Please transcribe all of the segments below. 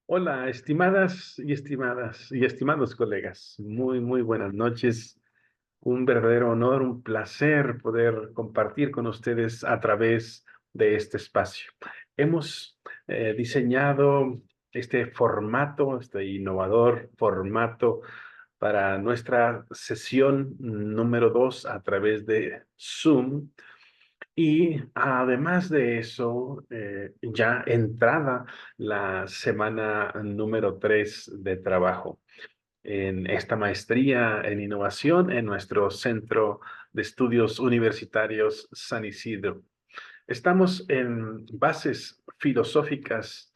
Hola, estimadas y estimados colegas. Muy buenas noches. Un verdadero honor, un placer poder compartir con ustedes a través de este espacio. Hemos diseñado este formato, este innovador formato para nuestra sesión número 2 a través de Zoom. Y además de eso, ya entrada la semana número 3 de trabajo en esta maestría en innovación en nuestro Centro de Estudios Universitarios San Isidro. Estamos en bases filosóficas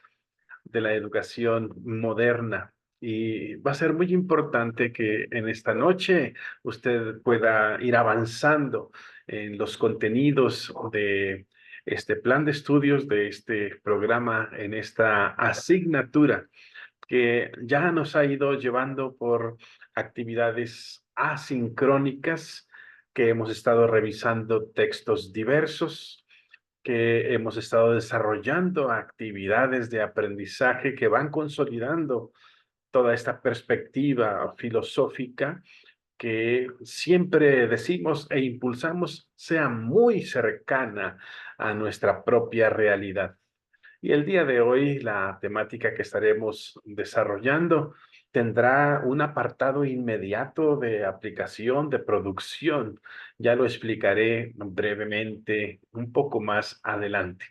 de la educación moderna. Y va a ser muy importante que en esta noche usted pueda ir avanzando en los contenidos de este plan de estudios, de este programa, en esta asignatura que ya nos ha ido llevando por actividades asincrónicas, que hemos estado revisando textos diversos, que hemos estado desarrollando actividades de aprendizaje que van consolidando toda esta perspectiva filosófica que siempre decimos e impulsamos sea muy cercana a nuestra propia realidad. Y el día de hoy, la temática que estaremos desarrollando tendrá un apartado inmediato de aplicación, de producción. Ya lo explicaré brevemente un poco más adelante.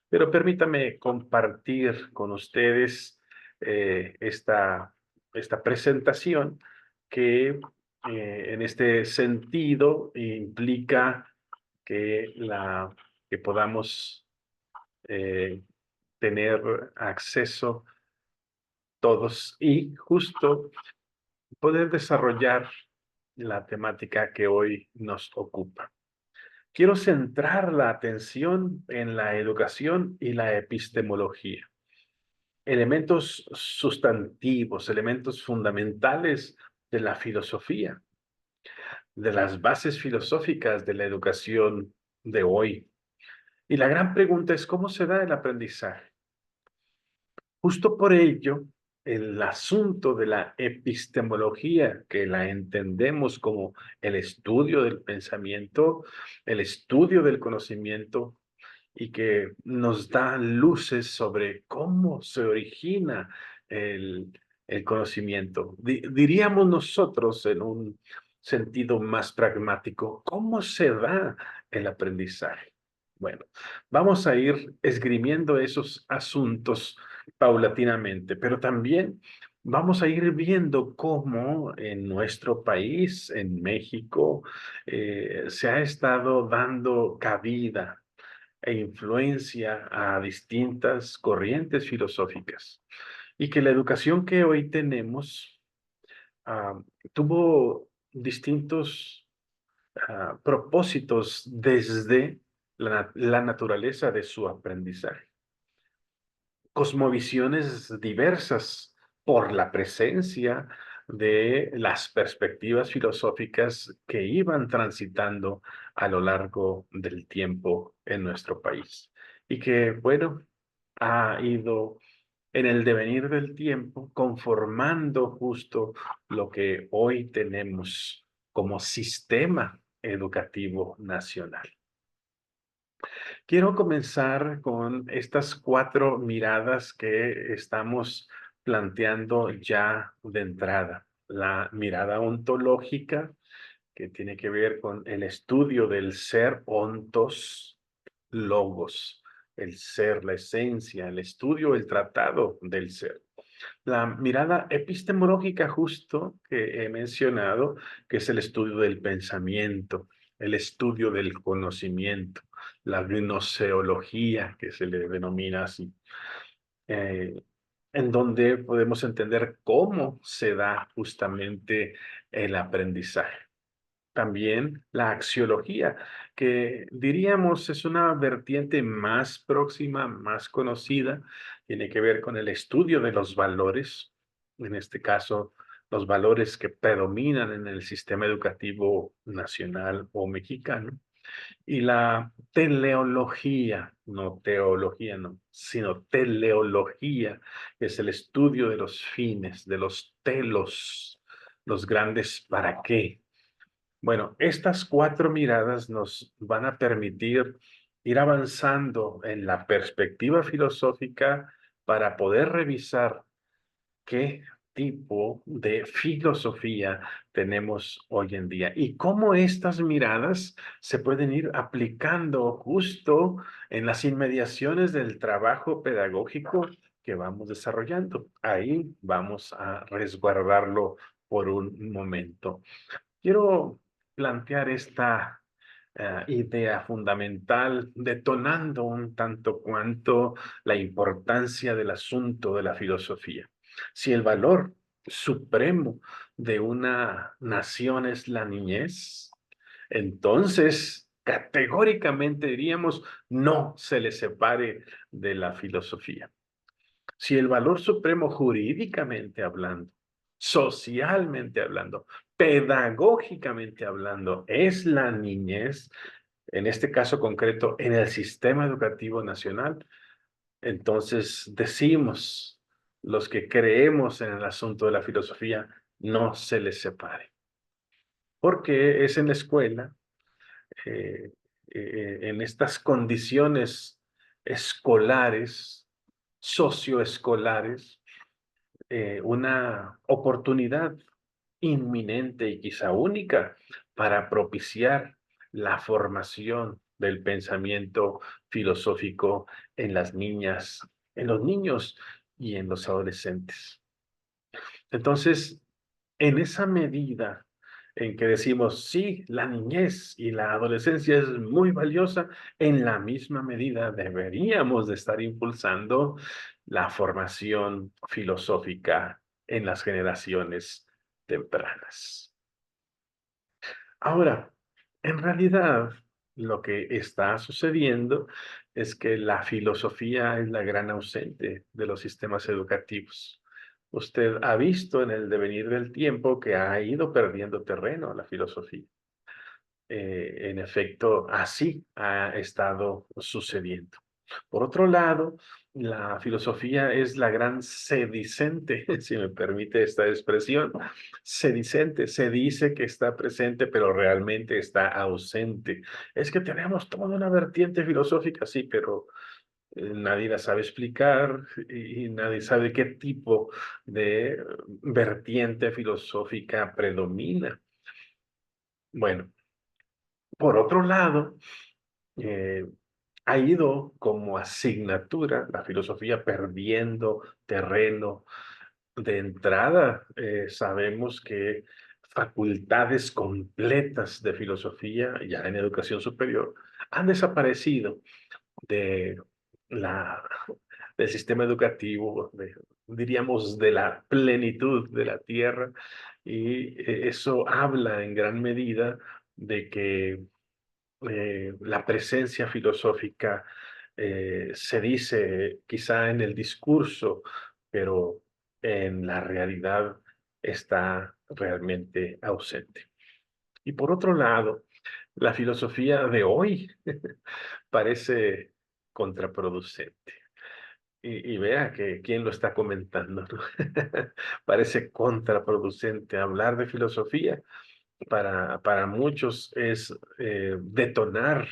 Pero permítame compartir con ustedes esta presentación que en este sentido implica que, que podamos eh, tener acceso todos y justo poder desarrollar la temática que hoy nos ocupa. Quiero centrar la atención en la educación y la epistemología, elementos sustantivos, elementos fundamentales de la filosofía, de las bases filosóficas de la educación de hoy. Y la gran pregunta es, ¿cómo se da el aprendizaje? Justo por ello, el asunto de la epistemología, que la entendemos como el estudio del pensamiento, el estudio del conocimiento, y que nos da luces sobre cómo se origina el, el conocimiento. Diríamos nosotros en un sentido más pragmático, ¿cómo se da el aprendizaje? Bueno, vamos a ir esgrimiendo esos asuntos paulatinamente, pero también vamos a ir viendo cómo en nuestro país, en México, se ha estado dando cabida e influencia a distintas corrientes filosóficas y que la educación que hoy tenemos ah, tuvo distintos propósitos desde la naturaleza de su aprendizaje, cosmovisiones diversas por la presencia de las perspectivas filosóficas que iban transitando a lo largo del tiempo en nuestro país y que, bueno, ha ido en el devenir del tiempo conformando justo lo que hoy tenemos como sistema educativo nacional. Quiero comenzar con estas 4 miradas que estamos planteando ya de entrada. La mirada ontológica, que tiene que ver con el estudio del ser ontos, logos, el ser, la esencia, el estudio, el tratado del ser. La mirada epistemológica justo que he mencionado, que es el estudio del pensamiento, el estudio del conocimiento, la gnoseología, que se le denomina así, eh, en donde podemos entender cómo se da justamente el aprendizaje. También la axiología, que diríamos es una vertiente más próxima, más conocida, tiene que ver con el estudio de los valores, en este caso, los valores que predominan en el sistema educativo nacional o mexicano. Y la teleología, no teología, no, sino teleología, que es el estudio de los fines, de los telos, los grandes para qué. Bueno, estas cuatro miradas nos van a permitir ir avanzando en la perspectiva filosófica para poder revisar qué tipo de filosofía tenemos hoy en día y cómo estas miradas se pueden ir aplicando justo en las inmediaciones del trabajo pedagógico que vamos desarrollando. Ahí vamos a resguardarlo por un momento. Quiero plantear esta idea fundamental, detonando un tanto cuanto la importancia del asunto de la filosofía. Si el valor supremo de una nación es la niñez, entonces categóricamente diríamos no se le separe de la filosofía. Si el valor supremo jurídicamente hablando, socialmente hablando, pedagógicamente hablando, es la niñez, en este caso concreto, en el sistema educativo nacional, entonces decimos, los que creemos en el asunto de la filosofía, no se les separe. Porque es en la escuela, en estas condiciones escolares, socioescolares, una oportunidad inminente y quizá única para propiciar la formación del pensamiento filosófico en las niñas, en los niños y en los adolescentes. Entonces, en esa medida en que decimos, sí, la niñez y la adolescencia es muy valiosa, en la misma medida deberíamos de estar impulsando la formación filosófica en las generaciones tempranas. Ahora, en realidad, lo que está sucediendo es que la filosofía es la gran ausente de los sistemas educativos. Usted ha visto en el devenir del tiempo que ha ido perdiendo terreno la filosofía. En efecto, así ha estado sucediendo. Por otro lado, la filosofía es la gran sedicente, si me permite esta expresión. Sedicente, se dice que está presente, pero realmente está ausente. Es que tenemos toda una vertiente filosófica, sí, pero nadie la sabe explicar y nadie sabe qué tipo de vertiente filosófica predomina. Bueno, por otro lado, eh, ha ido como asignatura la filosofía perdiendo terreno. De entrada, sabemos que facultades completas de filosofía ya en educación superior han desaparecido de la, del sistema educativo, diríamos, de la plenitud de la tierra, y eso habla en gran medida de que la presencia filosófica se dice quizá en el discurso, pero en la realidad está realmente ausente. Y por otro lado, la filosofía de hoy parece contraproducente. Y vea que quién lo está comentando, ¿no? Parece contraproducente hablar de filosofía para muchos es detonar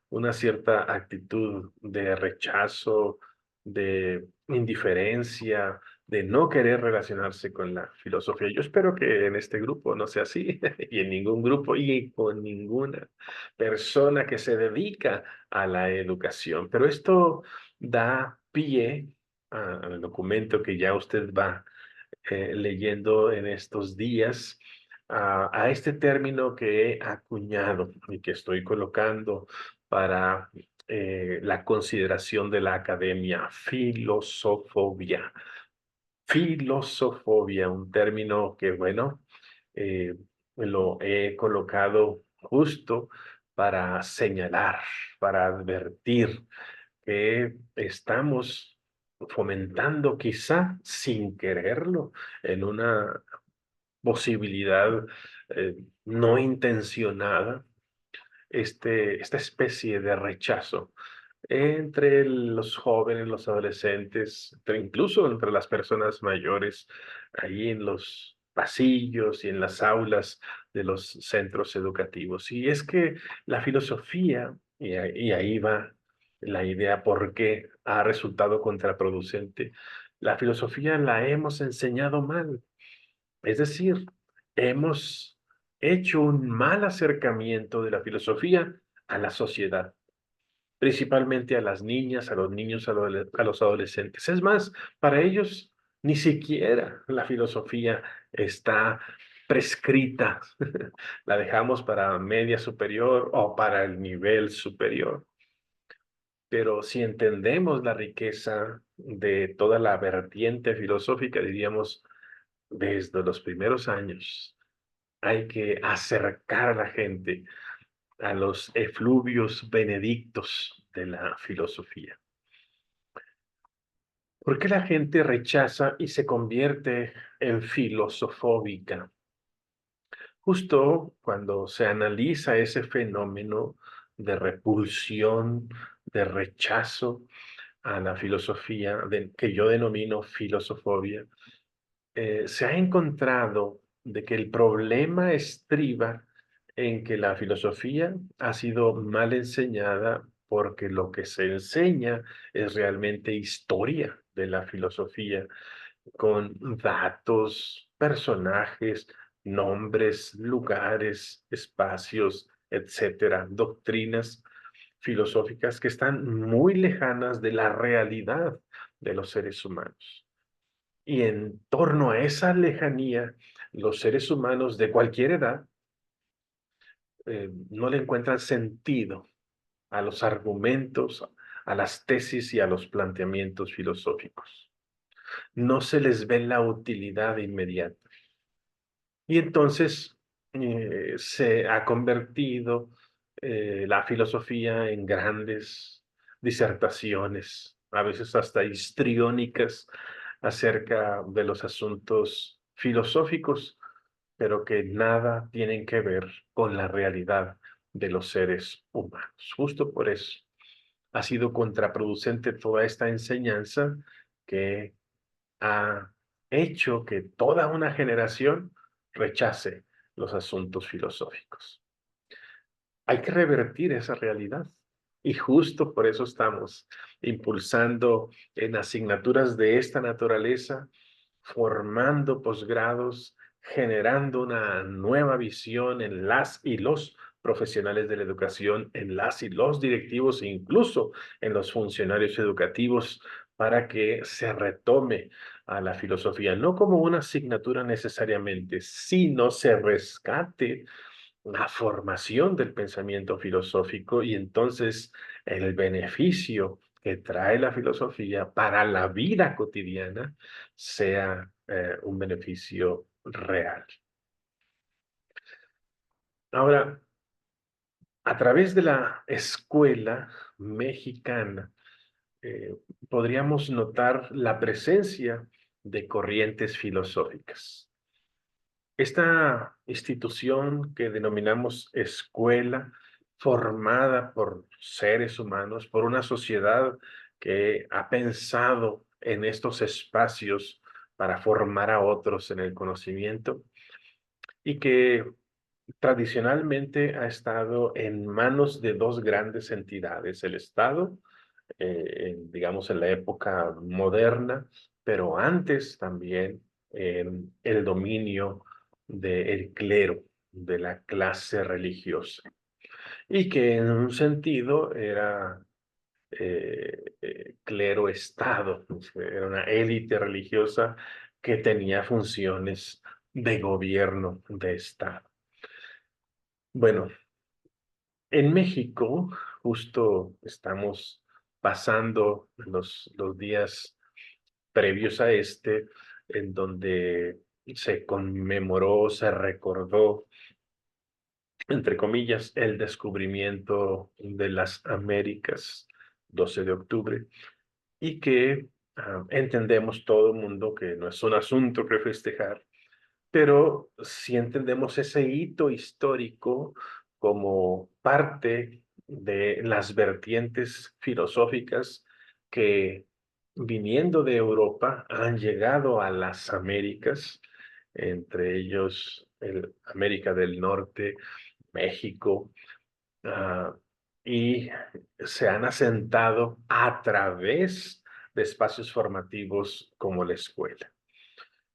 una cierta actitud de rechazo, de indiferencia, de no querer relacionarse con la filosofía. Yo espero que en este grupo no sea así, y en ningún grupo, y con ninguna persona que se dedica a la educación. Pero esto da pie al documento que ya usted va leyendo en estos días a este término que he acuñado y que estoy colocando para la consideración de la academia, filosofobia. Filosofobia, un término que, bueno, eh, lo he colocado justo para señalar, para advertir que estamos fomentando quizá sin quererlo en una posibilidad no intencionada, esta especie de rechazo entre los jóvenes, los adolescentes, incluso entre las personas mayores, ahí en los pasillos y en las aulas de los centros educativos. Y es que la filosofía, y ahí va la idea por qué ha resultado contraproducente, la filosofía la hemos enseñado mal. Es decir, hemos hecho un mal acercamiento de la filosofía a la sociedad, principalmente a las niñas, a los niños, a los adolescentes. Es más, para ellos ni siquiera la filosofía está prescrita. La dejamos para media superior o para el nivel superior. Pero si entendemos la riqueza de toda la vertiente filosófica, diríamos, desde los primeros años, hay que acercar a la gente a los efluvios benedictos de la filosofía. ¿Por qué la gente rechaza y se convierte en filosofóbica? Justo cuando se analiza ese fenómeno de repulsión, de rechazo a la filosofía, que yo denomino filosofobia, se ha encontrado de que el problema estriba en que la filosofía ha sido mal enseñada porque lo que se enseña es realmente historia de la filosofía, con datos, personajes, nombres, lugares, espacios, etcétera, doctrinas filosóficas que están muy lejanas de la realidad de los seres humanos. Y en torno a esa lejanía, los seres humanos de cualquier edad no le encuentran sentido a los argumentos, a las tesis y a los planteamientos filosóficos. No se les ve la utilidad inmediata. Y entonces se ha convertido la filosofía en grandes disertaciones, a veces hasta histriónicas, acerca de los asuntos filosóficos, pero que nada tienen que ver con la realidad de los seres humanos. Justo por eso ha sido contraproducente toda esta enseñanza que ha hecho que toda una generación rechace los asuntos filosóficos. Hay que revertir esa realidad. Y justo por eso estamos impulsando en asignaturas de esta naturaleza, formando posgrados, generando una nueva visión en las y los profesionales de la educación, en las y los directivos e incluso en los funcionarios educativos para que se retome a la filosofía, no como una asignatura necesariamente, sino se rescate la formación del pensamiento filosófico y entonces el beneficio que trae la filosofía para la vida cotidiana sea un beneficio real. Ahora, a través de la escuela mexicana, eh, podríamos notar la presencia de corrientes filosóficas. Esta institución que denominamos escuela, formada por seres humanos, por una sociedad que ha pensado en estos espacios para formar a otros en el conocimiento y que tradicionalmente ha estado en manos de dos grandes entidades, el Estado, digamos en la época moderna, pero antes también el dominio del clero, de la clase religiosa, y que en un sentido era clero-estado, era una élite religiosa que tenía funciones de gobierno de Estado. Bueno, en México justo estamos pasando los días previos a este, en donde se conmemoró, se recordó, entre comillas, el descubrimiento de las Américas, 12 de octubre, y que entendemos todo el mundo que no es un asunto que festejar, pero sí entendemos ese hito histórico como parte de las vertientes filosóficas que, viniendo de Europa, han llegado a las Américas, entre ellos América del Norte, México, ah, y se han asentado a través de espacios formativos como la escuela.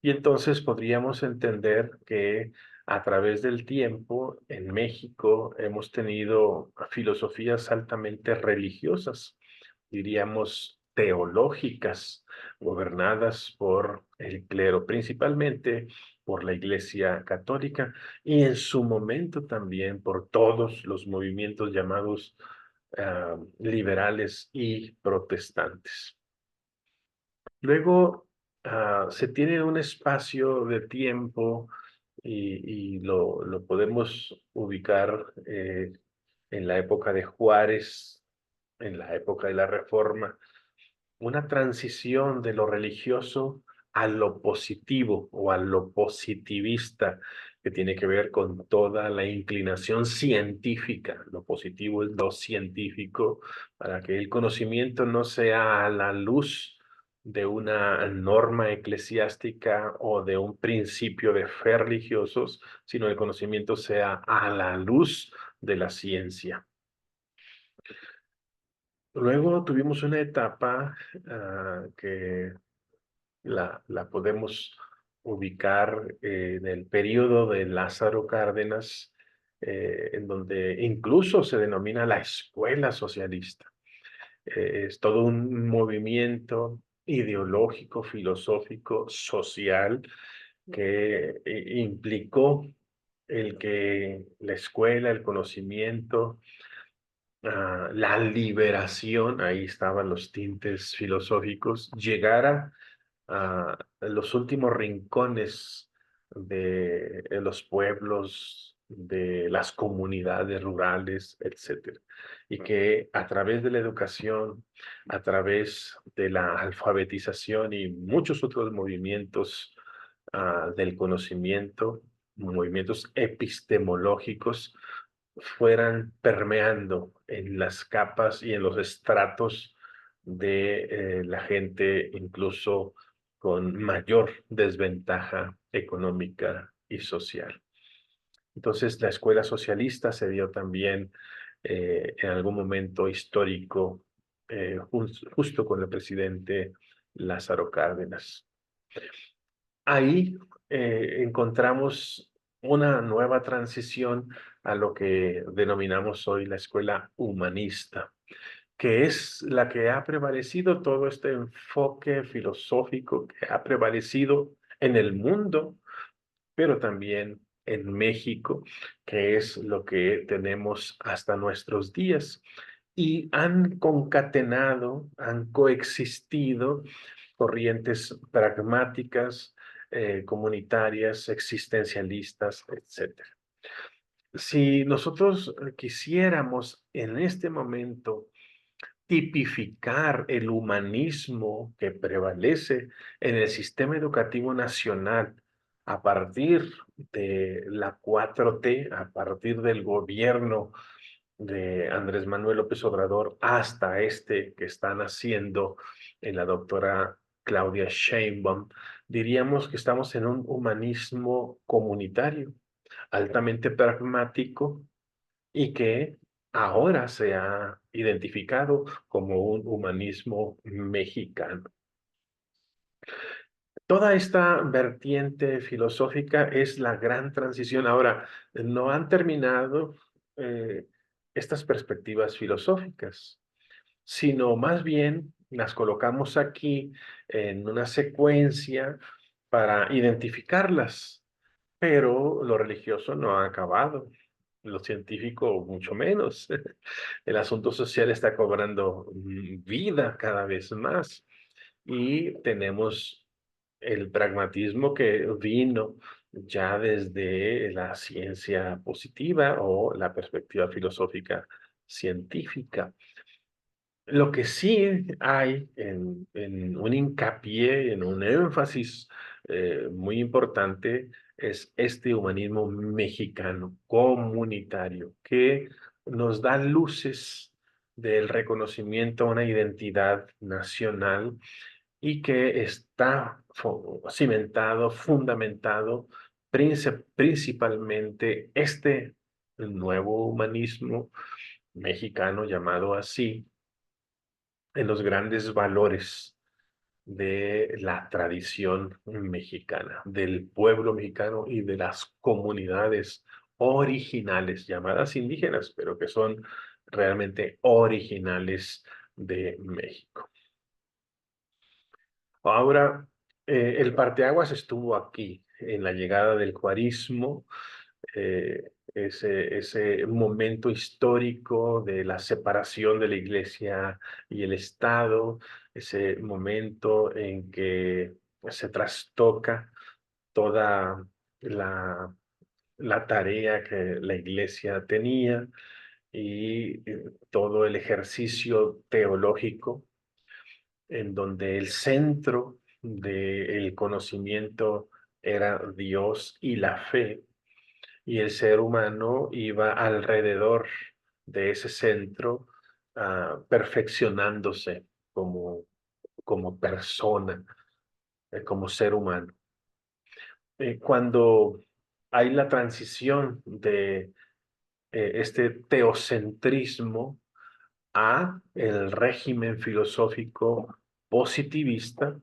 Y entonces podríamos entender que a través del tiempo en México hemos tenido filosofías altamente religiosas, diríamos teológicas, gobernadas por el clero, principalmente por la Iglesia Católica y en su momento también por todos los movimientos llamados liberales y protestantes. Luego se tiene un espacio de tiempo y lo podemos ubicar en la época de Juárez, en la época de la Reforma, una transición de lo religioso a lo positivo o a lo positivista, que tiene que ver con toda la inclinación científica. Lo positivo es lo científico, para que el conocimiento no sea a la luz de una norma eclesiástica o de un principio de fe religiosos, sino el conocimiento sea a la luz de la ciencia. Luego tuvimos una etapa que la podemos ubicar en el periodo de Lázaro Cárdenas, en donde incluso se denomina la escuela socialista. Es todo un movimiento ideológico, filosófico, social, que implicó el que la escuela, el conocimiento, la liberación, ahí estaban los tintes filosóficos, llegara a los últimos rincones de los pueblos, de las comunidades rurales, etcétera. Y que a través de la educación, a través de la alfabetización y muchos otros movimientos del conocimiento, movimientos epistemológicos, fueran permeando en las capas y en los estratos de la gente, incluso con mayor desventaja económica y social. Entonces, la escuela socialista se dio también en algún momento histórico, justo con el presidente Lázaro Cárdenas. Ahí encontramos una nueva transición a lo que denominamos hoy la escuela humanista, que es la que ha prevalecido, todo este enfoque filosófico que ha prevalecido en el mundo, pero también en México, que es lo que tenemos hasta nuestros días. Y han concatenado, han coexistido corrientes pragmáticas, comunitarias, existencialistas, etcétera. Si nosotros quisiéramos en este momento tipificar el humanismo que prevalece en el sistema educativo nacional a partir de la 4T, a partir del gobierno de Andrés Manuel López Obrador hasta este que están haciendo en la doctora Claudia Sheinbaum, diríamos que estamos en un humanismo comunitario, altamente pragmático y que ahora se ha identificado como un humanismo mexicano. Toda esta vertiente filosófica es la gran transición. Ahora, no han terminado estas perspectivas filosóficas, sino más bien las colocamos aquí en una secuencia para identificarlas, pero lo religioso no ha acabado, lo científico mucho menos. El asunto social está cobrando vida cada vez más y tenemos el pragmatismo que vino ya desde la ciencia positiva o la perspectiva filosófica científica. Lo que sí hay en un hincapié, en un énfasis muy importante es este humanismo mexicano, comunitario, que nos da luces del reconocimiento a una identidad nacional y que está cimentado, fundamentado principalmente este nuevo humanismo mexicano llamado así, en los grandes valores de la tradición mexicana, del pueblo mexicano y de las comunidades originales, llamadas indígenas, pero que son realmente originales de México. Ahora, el parteaguas estuvo aquí, en la llegada del juarismo, ese momento histórico de la separación de la iglesia y el Estado, ese momento en que se trastoca toda la, la tarea que la iglesia tenía y todo el ejercicio teológico en donde el centro del conocimiento era Dios y la fe, y el ser humano iba alrededor de ese centro, perfeccionándose como, como persona, como ser humano. Cuando hay la transición de este teocentrismo a el régimen filosófico positivista,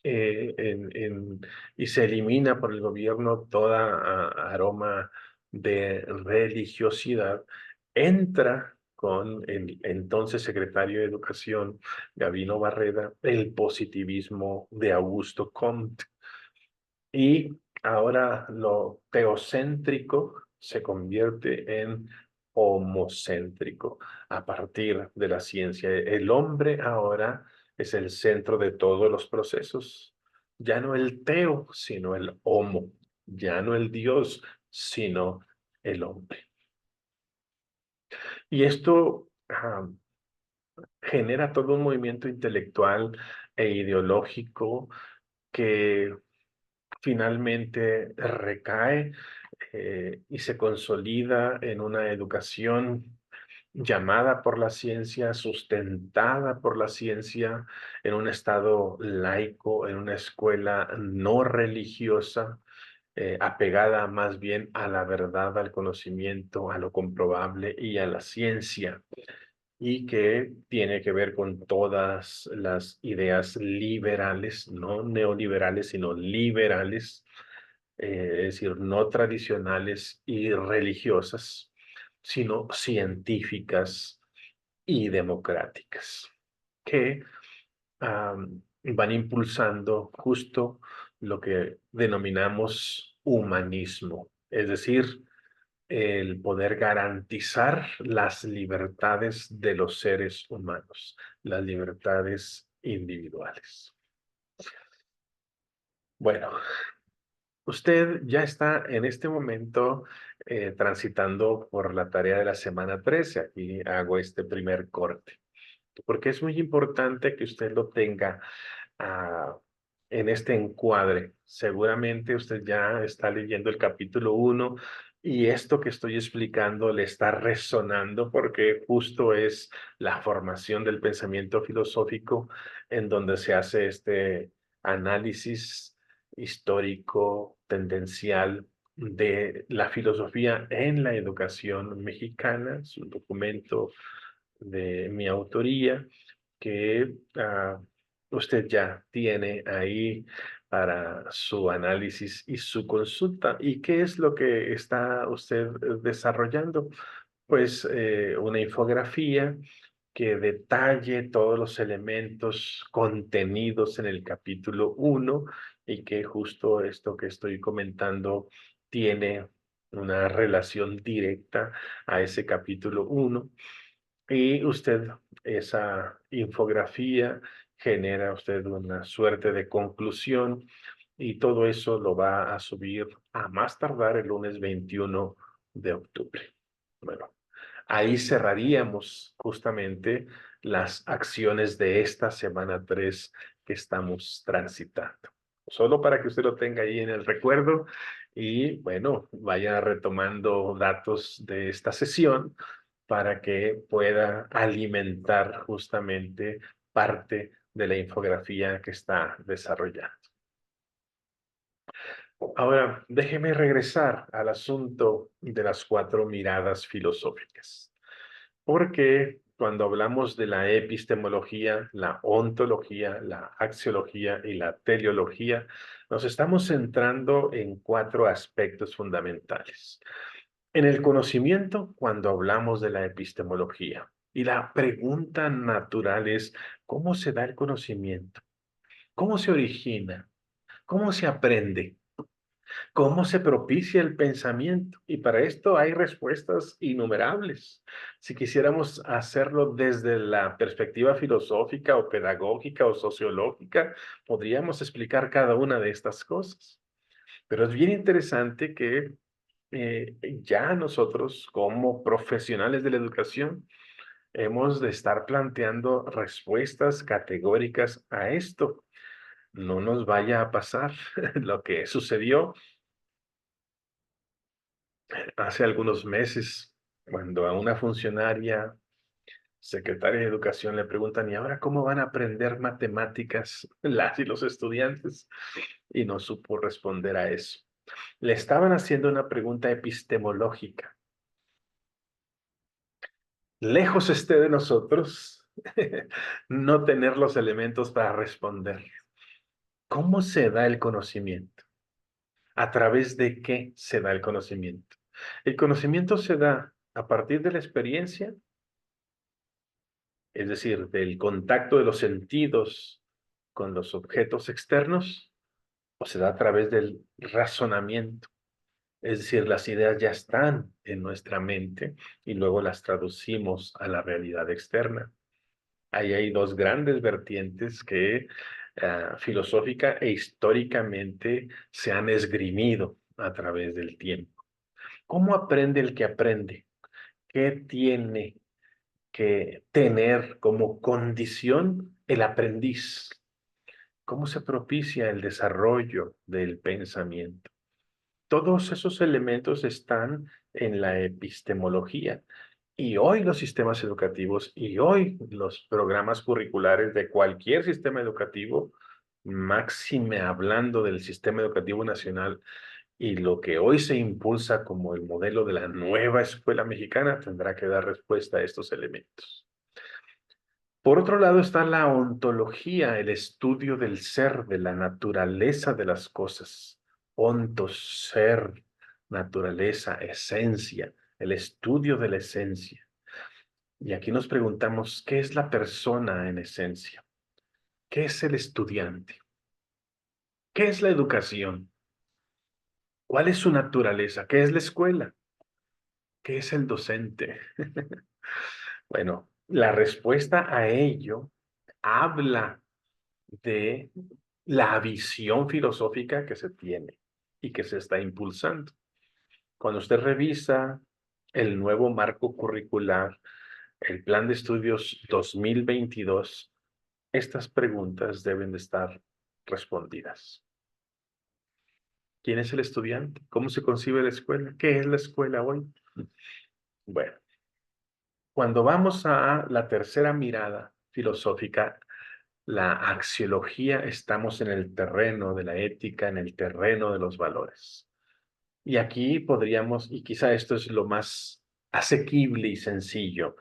y se elimina por el gobierno toda aroma de religiosidad, entra con el entonces secretario de Educación, Gabino Barreda, el positivismo de Augusto Comte. Y ahora lo teocéntrico se convierte en homocéntrico a partir de la ciencia. El hombre ahora es el centro de todos los procesos. Ya no el teo, sino el homo. Ya no el Dios, sino el hombre. Y esto genera todo un movimiento intelectual e ideológico que finalmente recae y se consolida en una educación llamada por la ciencia, sustentada por la ciencia, en un estado laico, en una escuela no religiosa, apegada más bien a la verdad, al conocimiento, a lo comprobable y a la ciencia, y que tiene que ver con todas las ideas liberales, no neoliberales, sino liberales, es decir, no tradicionales y religiosas, sino científicas y democráticas, que van impulsando justo lo que denominamos humanismo, es decir, el poder garantizar las libertades de los seres humanos, las libertades individuales. Bueno, usted ya está en este momento transitando por la tarea de la semana 13. Aquí hago este primer corte, porque es muy importante que usted lo tenga ah, en este encuadre. Seguramente usted ya está leyendo el capítulo 1 y esto que estoy explicando le está resonando porque justo es la formación del pensamiento filosófico en donde se hace este análisis histórico, tendencial de la filosofía en la educación mexicana. Es un documento de mi autoría que usted ya tiene ahí para su análisis y su consulta. ¿Y qué es lo que está usted desarrollando? Pues una infografía que detalle todos los elementos contenidos en el capítulo 1 y que justo esto que estoy comentando tiene una relación directa a ese capítulo 1. Y usted, esa infografía, genera usted una suerte de conclusión y todo eso lo va a subir a más tardar el lunes 21 de octubre. Bueno, ahí cerraríamos justamente las acciones de esta semana 3 que estamos transitando. Solo para que usted lo tenga ahí en el recuerdo y bueno, vaya retomando datos de esta sesión para que pueda alimentar justamente parte de la infografía que está desarrollando. Ahora, déjeme regresar al asunto de las cuatro miradas filosóficas, porque cuando hablamos de la epistemología, la ontología, la axiología y la teleología, nos estamos centrando en cuatro aspectos fundamentales. En el conocimiento, cuando hablamos de la epistemología, y la pregunta natural es, ¿cómo se da el conocimiento? ¿Cómo se origina? ¿Cómo se aprende? ¿Cómo se propicia el pensamiento? Y para esto hay respuestas innumerables. Si quisiéramos hacerlo desde la perspectiva filosófica o pedagógica o sociológica, podríamos explicar cada una de estas cosas. Pero es bien interesante que ya nosotros, como profesionales de la educación, hemos de estar planteando respuestas categóricas a esto. No nos vaya a pasar lo que sucedió hace algunos meses, cuando a una funcionaria, secretaria de Educación, le preguntan, ¿y ahora cómo van a aprender matemáticas las y los estudiantes? Y no supo responder a eso. Le estaban haciendo una pregunta epistemológica. Lejos esté de nosotros no tener los elementos para responder. ¿Cómo se da el conocimiento? ¿A través de qué se da el conocimiento? El conocimiento se da a partir de la experiencia, es decir, del contacto de los sentidos con los objetos externos, o se da a través del razonamiento, es decir, las ideas ya están en nuestra mente y luego las traducimos a la realidad externa. Ahí hay dos grandes vertientes que filosófica e históricamente se han esgrimido a través del tiempo. ¿Cómo aprende el que aprende? ¿Qué tiene que tener como condición el aprendiz? ¿Cómo se propicia el desarrollo del pensamiento? Todos esos elementos están en la epistemología. Y hoy los sistemas educativos y hoy los programas curriculares de cualquier sistema educativo, máxime hablando del sistema educativo nacional y lo que hoy se impulsa como el modelo de la nueva escuela mexicana, tendrá que dar respuesta a estos elementos. Por otro lado está la ontología, el estudio del ser, de la naturaleza de las cosas. Ontos, ser, naturaleza, esencia, el estudio de la esencia. Y aquí nos preguntamos, ¿qué es la persona en esencia? ¿Qué es el estudiante? ¿Qué es la educación? ¿Cuál es su naturaleza? ¿Qué es la escuela? ¿Qué es el docente? Bueno, la respuesta a ello habla de la visión filosófica que se tiene y que se está impulsando. Cuando usted revisa el nuevo marco curricular, el Plan de Estudios 2022, estas preguntas deben de estar respondidas. ¿Quién es el estudiante? ¿Cómo se concibe la escuela? ¿Qué es la escuela hoy? Bueno, cuando vamos a la tercera mirada filosófica, la axiología, estamos en el terreno de la ética, en el terreno de los valores. Y aquí podríamos, y quizá esto es lo más asequible y sencillo,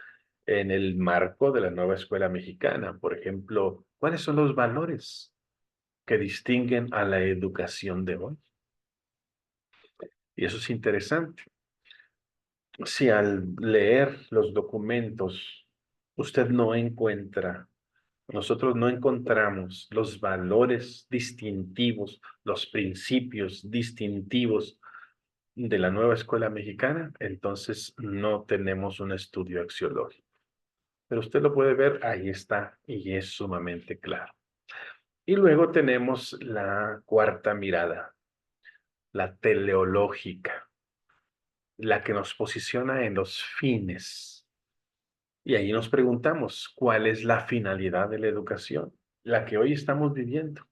en el marco de la nueva escuela mexicana, por ejemplo, ¿cuáles son los valores que distinguen a la educación de hoy? Y eso es interesante. Si al leer los documentos usted no encuentra, nosotros no encontramos los valores distintivos, los principios distintivos de la nueva escuela mexicana, entonces no tenemos un estudio axiológico. Pero usted lo puede ver, ahí está, y es sumamente claro. Y luego tenemos la cuarta mirada, la teleológica, la que nos posiciona en los fines. Y ahí nos preguntamos, ¿cuál es la finalidad de la educación? La que hoy estamos viviendo.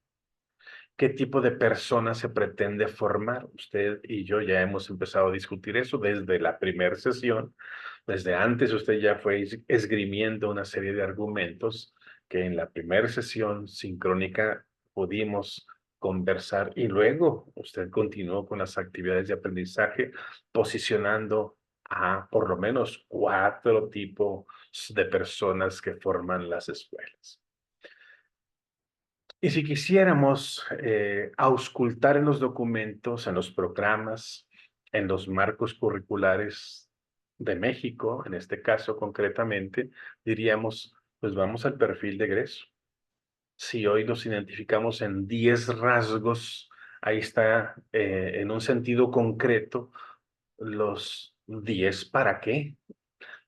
qué tipo de persona se pretende formar. Usted y yo ya hemos empezado a discutir eso desde la primera sesión. Desde antes usted ya fue esgrimiendo una serie de argumentos que en la primera sesión sincrónica pudimos conversar y luego usted continuó con las actividades de aprendizaje posicionando a por lo menos 4 tipos de personas que forman las escuelas. Y si quisiéramos auscultar en los documentos, en los programas, en los marcos curriculares de México, en este caso concretamente, diríamos, pues vamos al perfil de egreso. Si hoy los identificamos en 10 rasgos, ahí está en un sentido concreto los 10 para qué.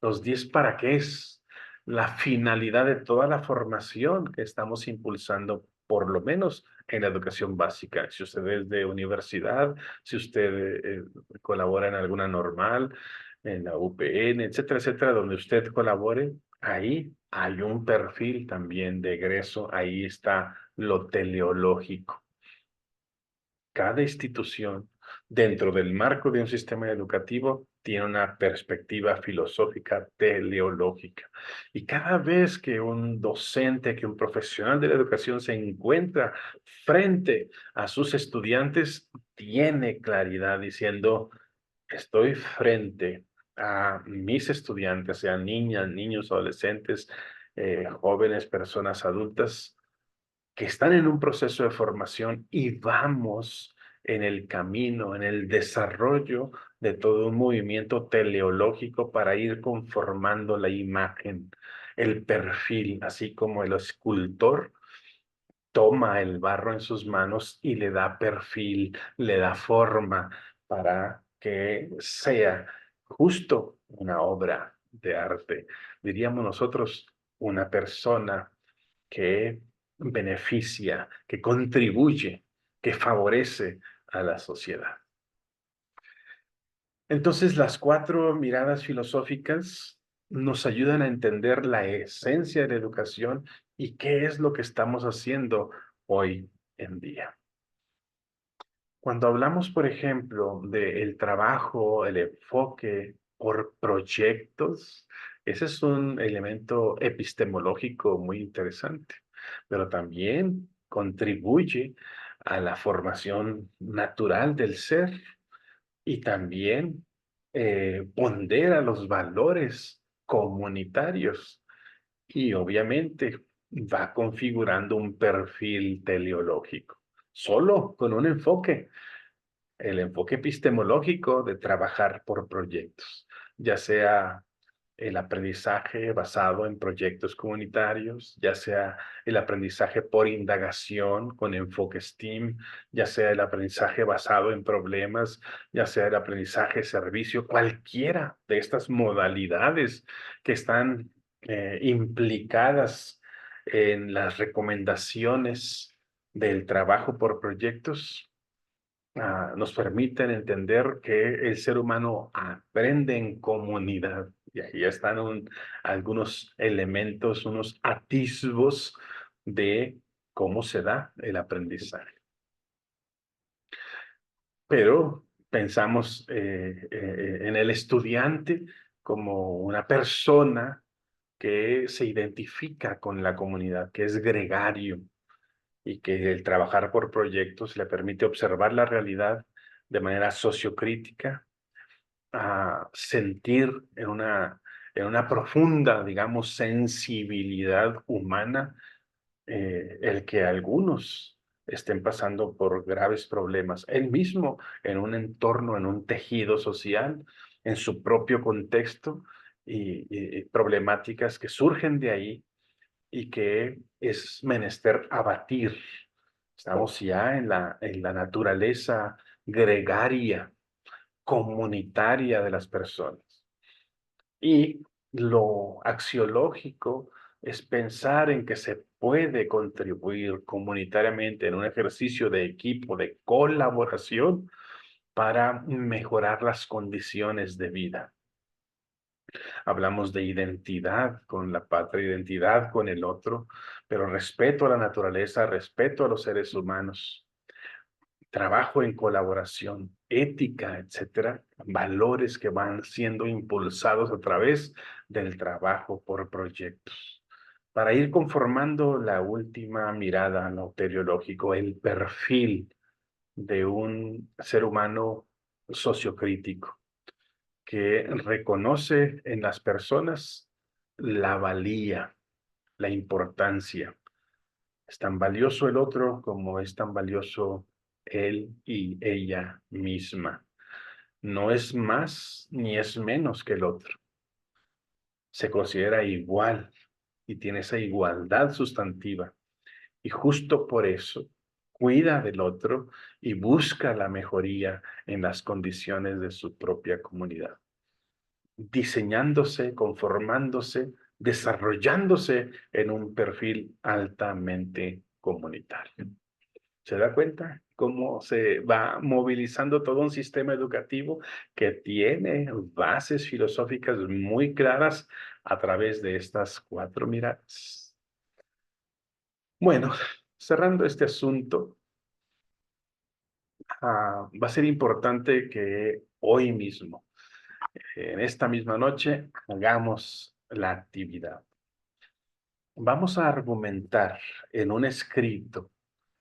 Los 10 para qué es la finalidad de toda la formación que estamos impulsando, por lo menos en la educación básica. Si usted es de universidad, si usted colabora en alguna normal, en la UPN, etcétera, etcétera, donde usted colabore, ahí hay un perfil también de egreso, ahí está lo teleológico. Cada institución, dentro del marco de un sistema educativo, tiene una perspectiva filosófica teleológica. Y cada vez que un docente, que un profesional de la educación se encuentra frente a sus estudiantes, tiene claridad diciendo, estoy frente a mis estudiantes, sean niñas, niños, adolescentes, jóvenes, personas adultas, que están en un proceso de formación y vamos en el camino, en el desarrollo de todo un movimiento teleológico para ir conformando la imagen, el perfil, así como el escultor toma el barro en sus manos y le da perfil, le da forma para que sea justo una obra de arte. Diríamos nosotros, una persona que beneficia, que contribuye, que favorece a la sociedad. Entonces, las 4 miradas filosóficas nos ayudan a entender la esencia de la educación y qué es lo que estamos haciendo hoy en día. Cuando hablamos, por ejemplo, del trabajo, el enfoque por proyectos, ese es un elemento epistemológico muy interesante, pero también contribuye a la formación natural del ser y también pondera los valores comunitarios y obviamente va configurando un perfil teleológico, solo con un enfoque, el enfoque epistemológico de trabajar por proyectos, ya sea el aprendizaje basado en proyectos comunitarios, ya sea el aprendizaje por indagación con enfoque STEAM, ya sea el aprendizaje basado en problemas, ya sea el aprendizaje servicio, cualquiera de estas modalidades que están implicadas en las recomendaciones del trabajo por proyectos, nos permiten entender que el ser humano aprende en comunidad. Y ahí están algunos elementos, unos atisbos de cómo se da el aprendizaje. Pero pensamos en el estudiante como una persona que se identifica con la comunidad, que es gregario, y que el trabajar por proyectos le permite observar la realidad de manera sociocrítica, a sentir en una profunda, digamos, sensibilidad humana el que algunos estén pasando por graves problemas. Él mismo, en un entorno, en un tejido social, en su propio contexto y problemáticas que surgen de ahí y que es menester abatir. Estamos ya en la naturaleza gregaria, comunitaria de las personas. Y lo axiológico es pensar en que se puede contribuir comunitariamente en un ejercicio de equipo, de colaboración, para mejorar las condiciones de vida. Hablamos de identidad con la patria, identidad con el otro, pero respeto a la naturaleza, respeto a los seres humanos. trabajo en colaboración, ética, etcétera, valores que van siendo impulsados a través del trabajo por proyectos, para ir conformando la última mirada a lo teleológico, el perfil de un ser humano sociocrítico que reconoce en las personas la valía, la importancia. Es tan valioso el otro como es tan valioso él y ella misma. No es más ni es menos que el otro. Se considera igual y tiene esa igualdad sustantiva. Y justo por eso cuida del otro y busca la mejoría en las condiciones de su propia comunidad, diseñándose, conformándose, desarrollándose en un perfil altamente comunitario. ¿Se da cuenta cómo se va movilizando todo un sistema educativo que tiene bases filosóficas muy claras a través de estas 4 miradas? Bueno, cerrando este asunto, va a ser importante que hoy mismo, en esta misma noche, hagamos la actividad. Vamos a argumentar en un escrito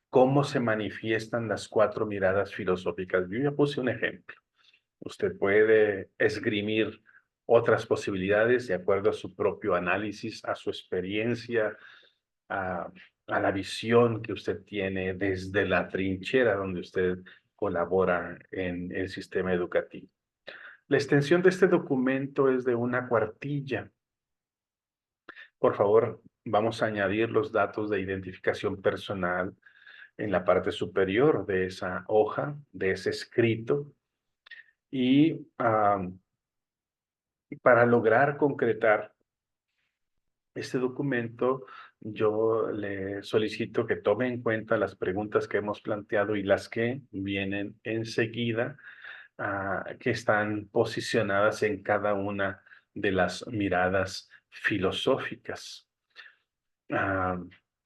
cómo se manifiestan las 4 miradas filosóficas. Yo ya puse un ejemplo. Usted puede esgrimir otras posibilidades de acuerdo a su propio análisis, a su experiencia, a, a la visión que usted tiene desde la trinchera donde usted colabora en el sistema educativo. La extensión de este documento es de una cuartilla. Por favor, vamos a añadir los datos de identificación personal en la parte superior de esa hoja, de ese escrito, y para lograr concretar este documento, yo le solicito que tome en cuenta las preguntas que hemos planteado y las que vienen enseguida, que están posicionadas en cada una de las miradas filosóficas. Ah,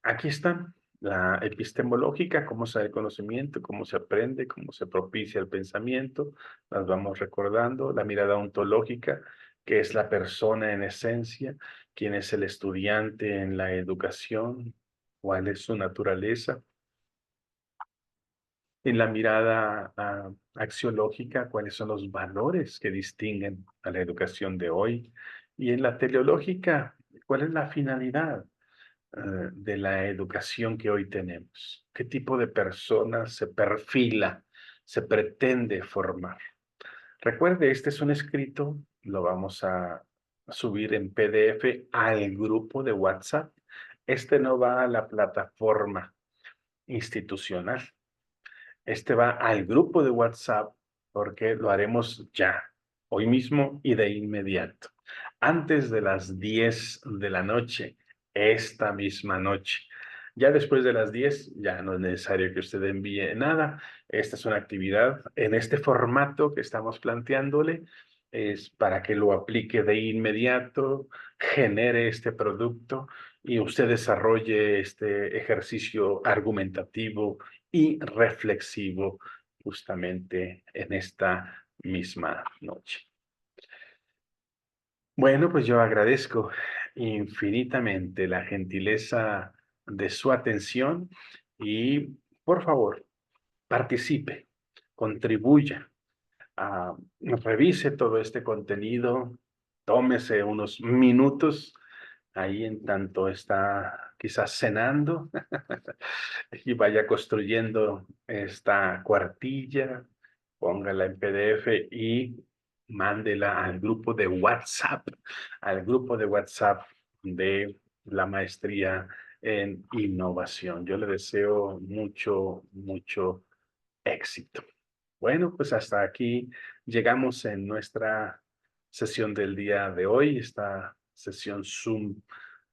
Aquí están. La epistemológica, cómo se da el conocimiento, cómo se aprende, cómo se propicia el pensamiento, las vamos recordando. La mirada ontológica, que es la persona en esencia, quién es el estudiante en la educación, cuál es su naturaleza. En la mirada axiológica, cuáles son los valores que distinguen a la educación de hoy. Y en la teleológica, cuál es la finalidad de la educación que hoy tenemos. ¿Qué tipo de personas se perfila, se pretende formar? Recuerde, este es un escrito, lo vamos a subir en PDF al grupo de WhatsApp. Este no va a la plataforma institucional. Este va al grupo de WhatsApp porque lo haremos ya, hoy mismo y de inmediato, antes de las 10 de la noche, esta misma noche. Ya después de las 10 ya no es necesario que usted envíe nada. Esta es una actividad en este formato que estamos planteándole. Es para que lo aplique de inmediato, genere este producto y usted desarrolle este ejercicio argumentativo y reflexivo justamente en esta misma noche. Bueno, pues yo agradezco infinitamente la gentileza de su atención y por favor, participe, contribuya, revise todo este contenido, tómese unos minutos ahí en tanto está quizás cenando y vaya construyendo esta cuartilla, póngala en PDF y mándela al grupo de WhatsApp de la maestría en innovación. Yo le deseo mucho, mucho éxito. Bueno, pues hasta aquí llegamos en nuestra sesión del día de hoy, esta sesión Zoom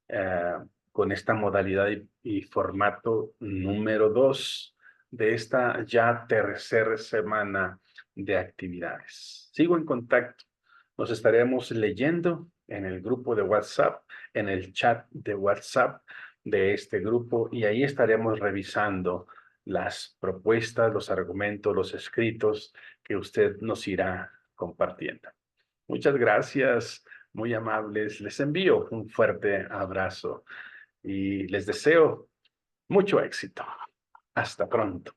eh, con esta modalidad y formato número 2 de esta ya tercera semana de actividades. Sigo en contacto. Nos estaremos leyendo en el grupo de WhatsApp, en el chat de WhatsApp de este grupo y ahí estaremos revisando las propuestas, los argumentos, los escritos que usted nos irá compartiendo. Muchas gracias, muy amables. Les envío un fuerte abrazo y les deseo mucho éxito. Hasta pronto.